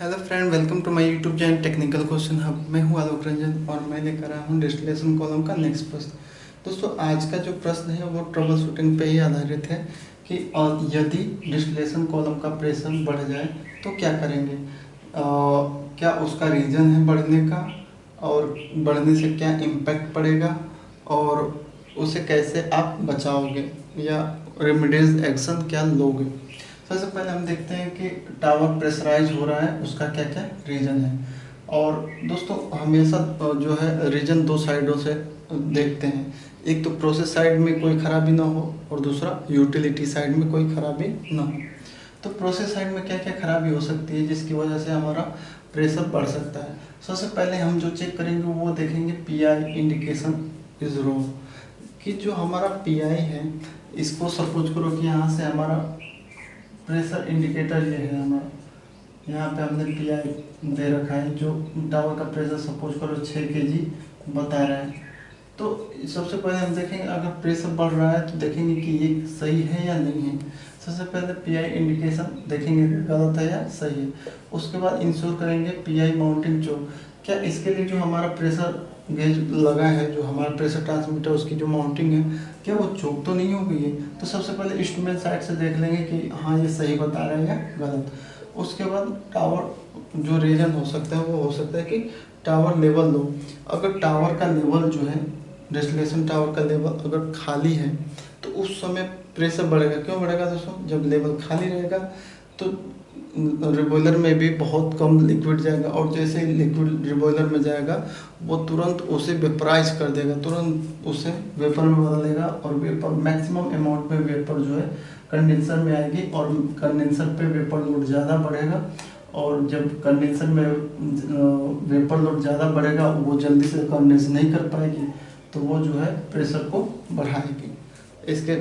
Hello friend, welcome to my YouTube channel technical question hub. मैं हूं आलोक रंजन और मैं लेकर आया हूं डिस्टिलेशन कॉलम का नेक्स्ट प्रश्न। दोस्तों, आज का जो प्रश्न है वो ट्रबल शूटिंग पे ही आधारित है कि यदि डिस्टिलेशन कॉलम का प्रेशर बढ़ जाए तो क्या करेंगे। क्या उसका रीज़न है बढ़ने का और बढ़ने से क्या इम्पैक्ट पड़ेगा और उसे कैसे आप बचाओगे या रेमेडीज एक्शन क्या लोगे। सबसे पहले हम देखते हैं कि टावर प्रेशराइज हो रहा है, उसका क्या क्या रीज़न है। और दोस्तों, हमेशा जो है रीजन दो साइडों से देखते हैं। एक तो प्रोसेस साइड में कोई खराबी ना हो और दूसरा यूटिलिटी साइड में कोई खराबी ना हो। तो प्रोसेस साइड में क्या क्या खराबी हो सकती है जिसकी वजह से हमारा प्रेशर बढ़ सकता है। सबसे पहले हम जो चेक करेंगे वो देखेंगे पीआई इंडिकेशन इज रॉन्ग, कि जो हमारा पीआई है इसको सपोज करो कि यहाँ से हमारा प्रेशर इंडिकेटर ये है हमारा, यहाँ पे हमने पीआई दे रखा है जो टावर का प्रेशर सपोज करो 6 kg बता रहा है। तो सबसे पहले हम देखेंगे अगर प्रेशर बढ़ रहा है तो देखेंगे कि ये सही है या नहीं है। सबसे पहले पीआई इंडिकेशन देखेंगे गलत है या सही है। उसके बाद इंश्योर करेंगे पीआई माउंटिंग चोक, क्या इसके लिए जो हमारा प्रेशर गेज लगा है, जो हमारा प्रेशर ट्रांसमीटर उसकी जो माउंटिंग है क्या वो चोक तो नहीं हो गई है। तो सबसे पहले इंस्ट्रूमेंट साइड से देख लेंगे कि हाँ ये सही बता रहे हैं या गलत। उसके बाद टावर जो रीजन हो सकता है वो हो सकता है कि टावर लेवल लो। अगर टावर का लेवल जो है डिस्टिलेशन टावर का लेवल अगर खाली है तो उस समय प्रेशर बढ़ेगा। क्यों बढ़ेगा दोस्तों? जब लेवल खाली रहेगा तो रिबॉयलर में भी बहुत कम लिक्विड जाएगा और जैसे ही लिक्विड रिबॉयलर में जाएगा वो तुरंत उसे वेपराइज कर देगा, तुरंत उसे वेपर में बदल देगा और वेपर मैक्सिमम अमाउंट में वेपर जो है कंडेंसर में आएगी और कंडेंसर पे वेपर लोड ज़्यादा बढ़ेगा। और जब कंडेंसर में वेपर लोड ज़्यादा बढ़ेगा वो जल्दी से कंडेंस नहीं कर पाएगी तो वो जो है प्रेशर को बढ़ाएगी, इसके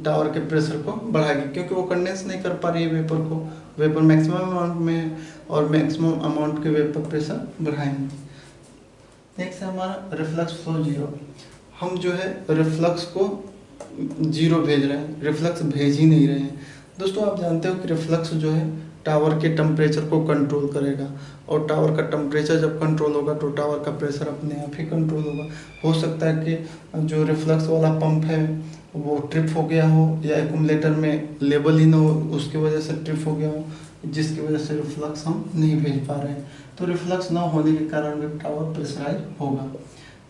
टावर के प्रेशर को बढ़ाएगी क्योंकि वो कंडेंस नहीं कर पा रही है वेपर को। वेपर मैक्सिमम अमाउंट में और मैक्सिमम अमाउंट के वेपर प्रेशर बढ़ाएंगे। नेक्स्ट है हमारा रिफ्लक्स फ्लो जीरो। हम जो है रिफ्लक्स को जीरो भेज रहे हैं, रिफ्लक्स भेज ही नहीं रहे हैं। दोस्तों, आप जानते हो कि रिफ्लक्स जो है टावर के टेम्परेचर को कंट्रोल करेगा और टावर का टेम्परेचर जब कंट्रोल होगा तो टावर का प्रेशर अपने आप ही कंट्रोल होगा। हो सकता है कि जो रिफ्लक्स वाला पंप है वो ट्रिप हो गया हो या एक्यूमुलेटर में लेवल ही ना हो, उसकी वजह से ट्रिप हो गया हो, जिसकी वजह से रिफ्लक्स हम नहीं भेज पा रहे हैं। तो रिफ्लक्स ना होने के कारण भी टावर प्रेशराइज होगा।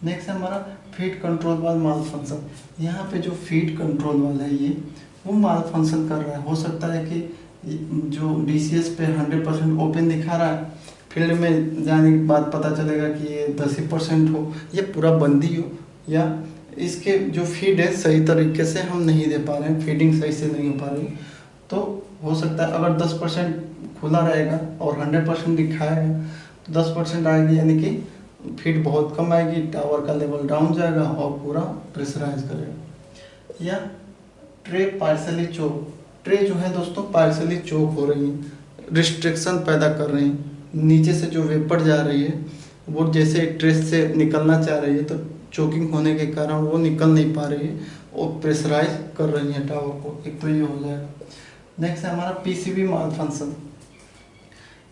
नेक्स्ट है हमारा फीड कंट्रोल वाल माल फंक्शन। यहाँ पे जो फीड कंट्रोल वाल है ये वो माल फंक्शन कर रहा है। हो सकता है कि जो डीसीएस पे 100% ओपन दिखा रहा है, फील्ड में जाने के बाद पता चलेगा कि ये 10% हो या पूरा बंदी हो, या इसके जो फीड है सही तरीके से हम नहीं दे पा रहे हैं, फीडिंग सही से नहीं हो पा रही। तो हो सकता है अगर 10% खुला रहेगा और 100% दिखाएगा तो 10% आएगी, यानी कि फीड बहुत कम आएगी, टावर का लेवल डाउन जाएगा और पूरा प्रेशराइज करेगा। या ट्रे पार्सली चोक। ट्रे जो है दोस्तों पार्सली चोक हो रही है, रिस्ट्रिक्शन पैदा कर रही है, नीचे से जो वेपर जा रही है वो जैसे ट्रे से निकलना चाह रही है तो चोकिंग होने के कारण वो निकल नहीं पा रही है और प्रेशराइज कर रही है टावर को। एक तो ये हो जाएगा। नेक्स्ट है हमारा पीसीबी माल फंक्शन।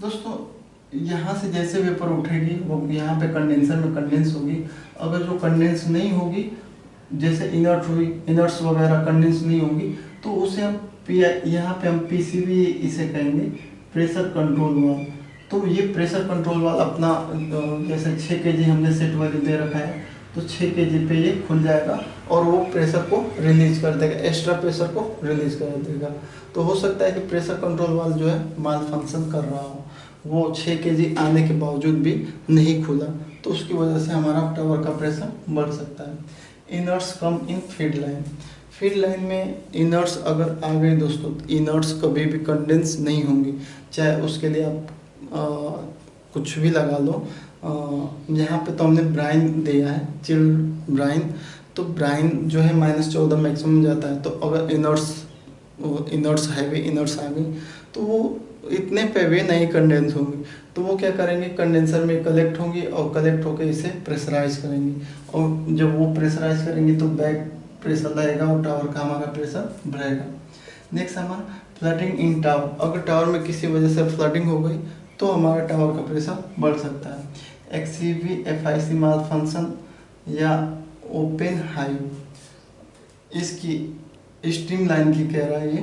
दोस्तों, यहाँ से जैसे वेपर उठेगी वो यहाँ पे कंडेंसर में कंडेंस होगी। अगर जो कंडेंस नहीं होगी, जैसे इनर्ट हुई, इनर्ट्स वगैरह कंडेंस नहीं होगी तो उसे हम यहाँ पे हम पीसीबी इसे कहेंगे प्रेशर कंट्रोल वाल्व। तो ये प्रेशर कंट्रोल वाल्व अपना जैसे 6 kg हमने सेट वैल्यू दे रखा है तो 6 kg पे ये खुल जाएगा और वो प्रेशर को रिलीज कर देगा, एक्स्ट्रा प्रेशर को रिलीज कर देगा। तो हो सकता है कि प्रेशर कंट्रोल वाल्व जो है माल फंक्शन कर रहा हो, वो 6 kg आने के बावजूद भी नहीं खुला तो उसकी वजह से हमारा टावर का प्रेशर बढ़ सकता है। इनर्ट्स कम इन फीड लाइन। फीड लाइन में इनर्ट्स अगर आ गए दोस्तों, इनर्ट्स कभी भी कंडेंस नहीं होंगी, चाहे उसके लिए आप कुछ भी लगा लो। यहाँ पे तो हमने ब्राइन दिया है, चिल्ड ब्राइन। तो ब्राइन जो है -14 मैक्सिमम जाता है। तो अगर इनर्ट्स हैवी इनर्ट्स आ गई तो वो इतने पे भी नहीं कंडेंस होंगी, तो वो क्या करेंगे कंडेंसर में कलेक्ट होंगी और कलेक्ट होकर इसे प्रेशराइज करेंगी और जब वो प्रेशराइज करेंगी तो बैक प्रेशर लगेगा और टावर का हमारा प्रेशर बढ़ेगा। नेक्स्ट हमारा फ्लडिंग इन टावर। अगर टावर में किसी वजह से फ्लडिंग हो गई तो हमारा टावर का प्रेशर बढ़ सकता है। एक्ससीवी एफआईसी माल फंक्शन या ओपन हाई, इसकी स्टीम लाइन की कह रहा है ये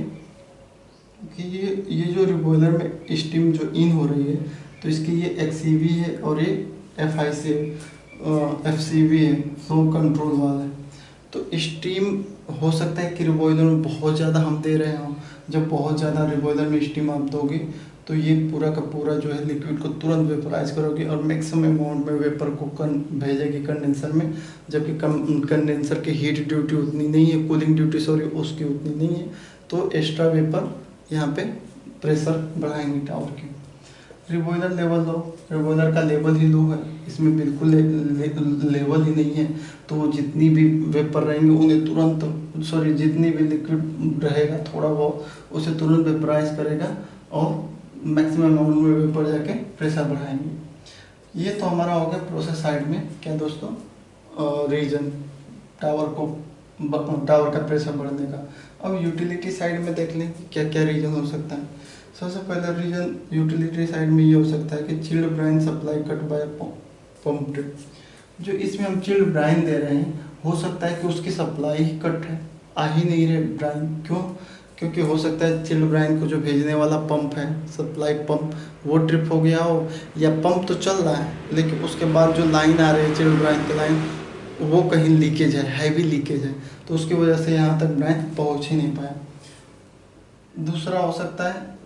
कि ये जो रिबॉयलर में स्टीम जो इन हो रही है तो इसकी ये एक्ससीवी है और ये एफआईसी एफसीवी है, फ्लो कंट्रोल वाला है। तो स्टीम हो सकता है कि रिबॉयलर में बहुत ज़्यादा हम दे रहे हों। जब बहुत ज़्यादा रिबॉयलर में स्टीम आप दोगे तो ये पूरा का पूरा जो है लिक्विड को तुरंत वेपराइज करोगे और मैक्सिमम अमाउंट में वेपर को भेजेगी कंडेंसर में, जबकि कंडेंसर की हीट ड्यूटी उतनी नहीं है, कूलिंग ड्यूटी सॉरी उसकी उतनी नहीं है। तो एक्स्ट्रा वेपर यहाँ पे प्रेशर बढ़ाएंगे टावर की। रिबॉयलर लेवल लो, रिबॉयलर का लेवल ही लो है, इसमें बिल्कुल लेवल ही नहीं है। तो जितनी भी वेपर रहेंगे उन्हें तुरंत सॉरी जितनी भी लिक्विड रहेगा थोड़ा बहुत उसे तुरंत वेपराइज करेगा और मैक्सिमम अमाउंट में वेपर जाके प्रेशर बढ़ाएंगे। ये तो हमारा हो गया प्रोसेस साइड में क्या दोस्तों, रीजन टावर का प्रेशर बढ़ने का। अब यूटिलिटी साइड में देख लें क्या क्या रीजन हो सकता है। सबसे पहला रीजन यूटिलिटी साइड में ये हो सकता है कि chilled brine supply cut by pumped. जो इसमें हम चिल्ड ब्राइन दे रहे हैं हो सकता है कि उसकी सप्लाई ही कट है, आ ही नहीं रहे ब्राइन। क्यों? क्योंकि हो सकता है चिल्ड ब्राइन को जो भेजने वाला पंप है, सप्लाई पंप, वो ट्रिप हो गया हो, या पंप तो चल रहा है लेकिन उसके बाद जो लाइन आ रही है चिल्ड ब्राइन की लाइन वो कहीं लीकेज है, हैवी लीकेज है, तो उसकी वजह से यहाँ तक ब्राइन पहुँच ही नहीं पाया। दूसरा हो सकता है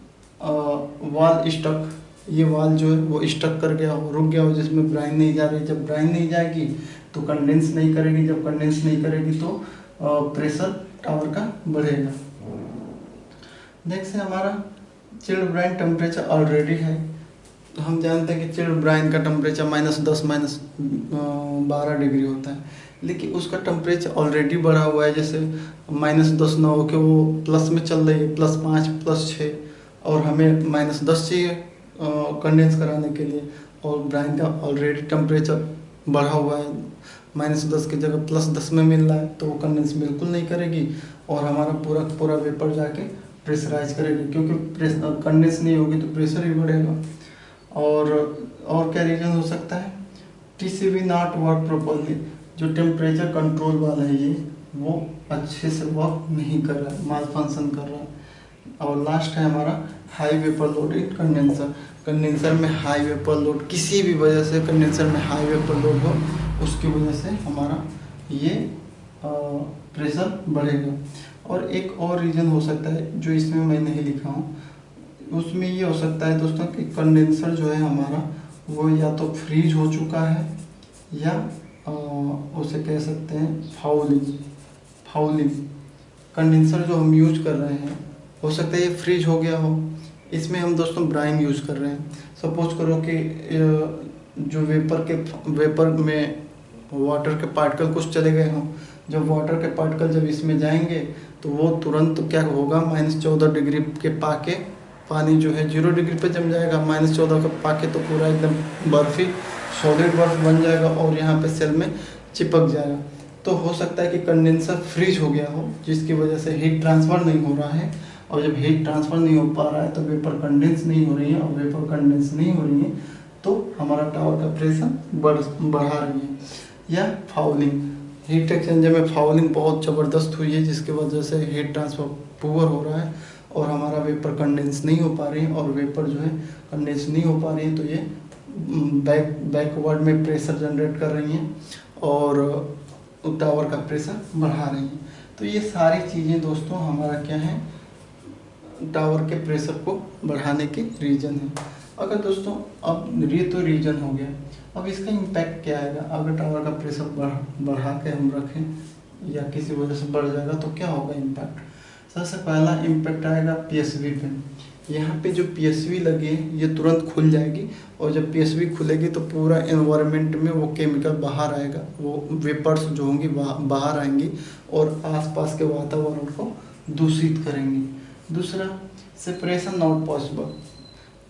वाल स्टक, ये वाल जो है वो स्टक कर गया हो, रुक गया हो, जिसमें ब्राइन नहीं जा रही। जब ब्राइन नहीं जाएगी तो कंडेंस नहीं करेगी, जब कंडेंस नहीं करेगी तो प्रेशर टावर का बढ़ेगा। नेक्स्ट है हमारा चिल्ड ब्राइन टेम्परेचर ऑलरेडी है। तो हम जानते हैं कि चिल्ड ब्राइन का टेम्परेचर -10 -12 डिग्री होता है, लेकिन उसका टेम्परेचर ऑलरेडी बढ़ा हुआ है। जैसे -10 ना हो के वो प्लस में चल रही है, +5 +6, और हमें -10 चाहिए कंडेंस कराने के लिए, और ब्राइन का ऑलरेडी टेम्परेचर बढ़ा हुआ है, -10 की जगह +10 में मिल रहा है, तो वो कंडेंस बिल्कुल नहीं करेगी और हमारा पूरा वेपर जाके प्रेशराइज करेगी, क्योंकि कंडेंस नहीं होगी तो प्रेशर ही बढ़ेगा। और क्या रीज़न हो सकता है, टीसीबी नॉट वर्क प्रॉपर्ली, जो टेम्परेचर कंट्रोल वाला है ये वो अच्छे से वर्क नहीं कर रहा है, माल फंक्शन कर रहा है। और लास्ट है हमारा high vapour load in condenser. Condenser में हाई वेपर लोड, किसी भी वजह से कंडेंसर में हाई वेपर लोड हो, उसकी वजह से हमारा ये प्रेशर बढ़ेगा। और एक और रीज़न हो सकता है जो इसमें मैं नहीं लिखा हूँ, उसमें ये हो सकता है दोस्तों कि कंडेंसर जो है हमारा वो या तो फ्रीज हो चुका है या उसे कह सकते हैं फाउलिंग। कंडेंसर जो हम यूज कर रहे हैं हो सकता है ये फ्रीज हो गया हो, इसमें हम दोस्तों ब्राइन यूज कर रहे हैं। सपोज करो कि जो वेपर में वाटर के पार्टिकल कुछ चले गए हों, जब वाटर के पार्टिकल जब इसमें जाएंगे तो वो तुरंत क्या होगा, -14 डिग्री के पाके पानी जो है 0 डिग्री पे जम जाएगा। -14 का पाके तो पूरा एकदम बर्फी सॉलिड बर्फ बन जाएगा और यहाँ पे सेल में चिपक जाएगा। तो हो सकता है कि कंडेंसर फ्रीज हो गया हो, जिसकी वजह से हीट ट्रांसफ़र नहीं हो रहा है, और जब हीट ट्रांसफ़र नहीं हो पा रहा है तो वेपर कंडेंस नहीं हो रही है, और वेपर कंडेंस नहीं हो रही है तो हमारा टावर का प्रेशर बढ़ा रही है। या फाउलिंग, हीट एक्सचेंजर में फाउलिंग बहुत ज़बरदस्त हुई है, जिसकी वजह से हीट ट्रांसफ़र पुअर हो रहा है और हमारा वेपर कंडेंस नहीं हो पा रही है, और वेपर जो है कंडेंस नहीं हो पा रही है तो ये बैकवर्ड में प्रेशर जनरेट कर रही हैं और टावर का प्रेशर बढ़ा रही हैं। तो ये सारी चीज़ें दोस्तों हमारा क्या है, टावर के प्रेशर को बढ़ाने के रीजन है। अगर दोस्तों अब ये तो रीजन हो गया, अब इसका इम्पैक्ट क्या आएगा अगर टावर का प्रेशर बढ़ा के हम रखें या किसी वजह से बढ़ जाएगा तो क्या होगा इम्पैक्ट। सबसे पहला इम्पैक्ट आएगा पीएसवी पे। यहाँ पे जो पीएसवी लगी है ये तुरंत खुल जाएगी, और जब पीएसवी खुलेगी तो पूरा एनवायरनमेंट में वो केमिकल बाहर आएगा, वो वेपर्स जो होंगी बाहर आएंगी और आसपास के वातावरण को दूषित करेंगी। दूसरा, सेपरेशन नॉट पॉसिबल।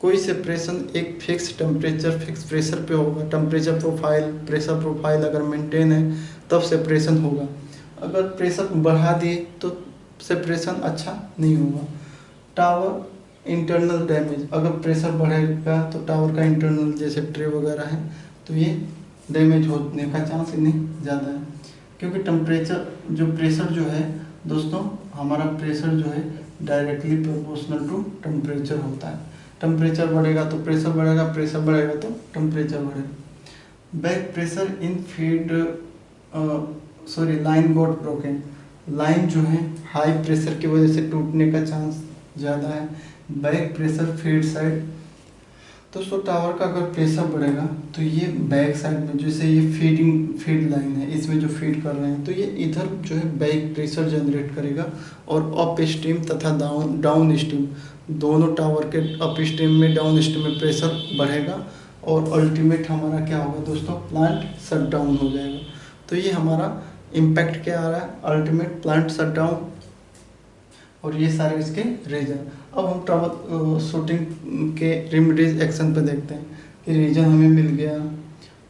कोई सेपरेशन एक फिक्स टेम्परेचर फिक्स प्रेशर पे होगा, टेम्परेचर प्रोफाइल प्रेशर प्रोफाइल अगर मेंटेन है तब सेपरेशन होगा। अगर प्रेशर बढ़ा दिए तो सेपरेशन अच्छा नहीं होगा। टावर इंटरनल डैमेज, अगर प्रेशर बढ़ेगा तो टावर का इंटरनल जैसे ट्रे वगैरह है तो ये डैमेज होने का चांस इन्हें ज़्यादा है, क्योंकि टेम्परेचर जो प्रेशर जो है दोस्तों, हमारा प्रेशर जो है डायरेक्टली प्रोपोर्शनल टू टेम्परेचर होता है। टेम्परेचर बढ़ेगा तो प्रेशर बढ़ेगा, प्रेशर बढ़ेगा तो टेम्परेचर बढ़ेगा। Back pressure in feed line got broken, line जो है हाई प्रेशर की वजह से टूटने का चांस ज़्यादा है। बैक प्रेशर फीड साइड, दोस्तों टावर का अगर प्रेशर बढ़ेगा तो ये बैक साइड में, जैसे ये फीड लाइन है, इसमें जो फीड कर रहे हैं तो ये इधर जो है बैक प्रेशर जनरेट करेगा और अप स्ट्रीम तथा डाउन स्ट्रीम, दोनों टावर के अप स्ट्रीम में डाउन स्ट्रीम में प्रेशर बढ़ेगा और अल्टीमेट हमारा क्या होगा दोस्तों, प्लांट शट डाउन हो जाएगा। तो ये हमारा इम्पैक्ट क्या आ रहा है, अल्टीमेट प्लांट शट डाउन, और ये सारे इसके रीजन। अब हम ट्रबल शूटिंग के रेमेडीज एक्शन पे देखते हैं कि रीजन हमें मिल गया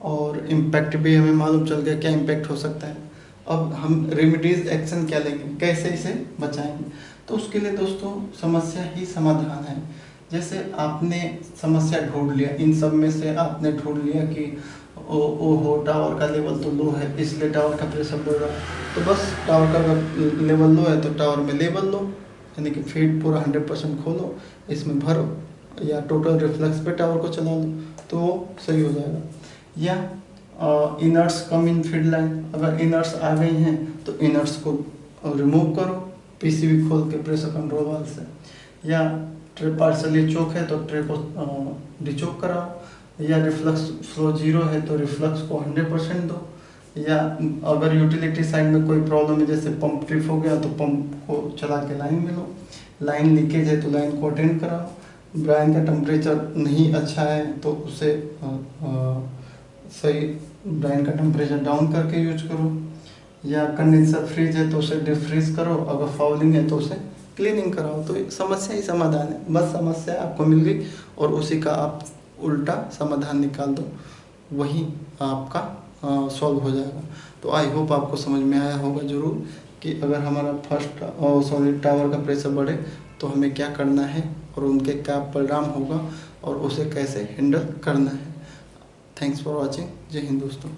और इम्पैक्ट भी हमें मालूम चल गया क्या इम्पैक्ट हो सकता है। अब हम रेमेडीज एक्शन क्या लेंगे, कैसे इसे बचाएंगे, तो उसके लिए दोस्तों समस्या ही समाधान है। जैसे आपने समस्या ढूंढ लिया, इन सब में से आपने ढूंढ लिया कि ओ हो टावर का लेवल तो लो है इसलिए टावर का प्रेशर बढ़ रहा है, तो बस टावर का अगर लेवल लो है तो टावर में लेवल लो, यानी कि फीड पूरा 100% खोलो, इसमें भरो या टोटल रिफ्लक्स पे टावर को चला लो तो वो सही हो जाएगा। या इनर्ट्स कम इन फीड लाइन, अगर इनर्ट्स आ गई हैं तो इनर्ट्स को रिमूव करो पीसीबी खोल के प्रेशर कंट्रोल वाल्व से, या ट्रे पार्सली चोक है तो ट्रे को डिचोक कराओ, या रिफ्लक्स फ्लो 0 है तो रिफ्लक्स को 100% दो, या अगर यूटिलिटी साइड में कोई प्रॉब्लम है जैसे पंप ट्रिप हो गया तो पंप को चला के लाइन में लो, लाइन लीकेज है तो लाइन को अटेंड कराओ, ब्राइन का टेम्परेचर नहीं अच्छा है तो उसे सही ब्राइन का टेम्परेचर डाउन करके यूज करो, या कंडेंसर फ्रीज है तो उसे डिफ्रीज करो, अगर फाउलिंग है तो उसे क्लीनिंग कराओ। तो समस्या ही समाधान है, बस समस्या आपको मिल गई और उसी का आप उल्टा समाधान निकाल दो, वही आपका सॉल्व हो जाएगा। तो आई होप आपको समझ में आया होगा ज़रूर कि अगर हमारा टावर का प्रेशर बढ़े तो हमें क्या करना है और उनके क्या परिणाम होगा और उसे कैसे हैंडल करना है। Thanks for watching. जय हिंद दोस्तों।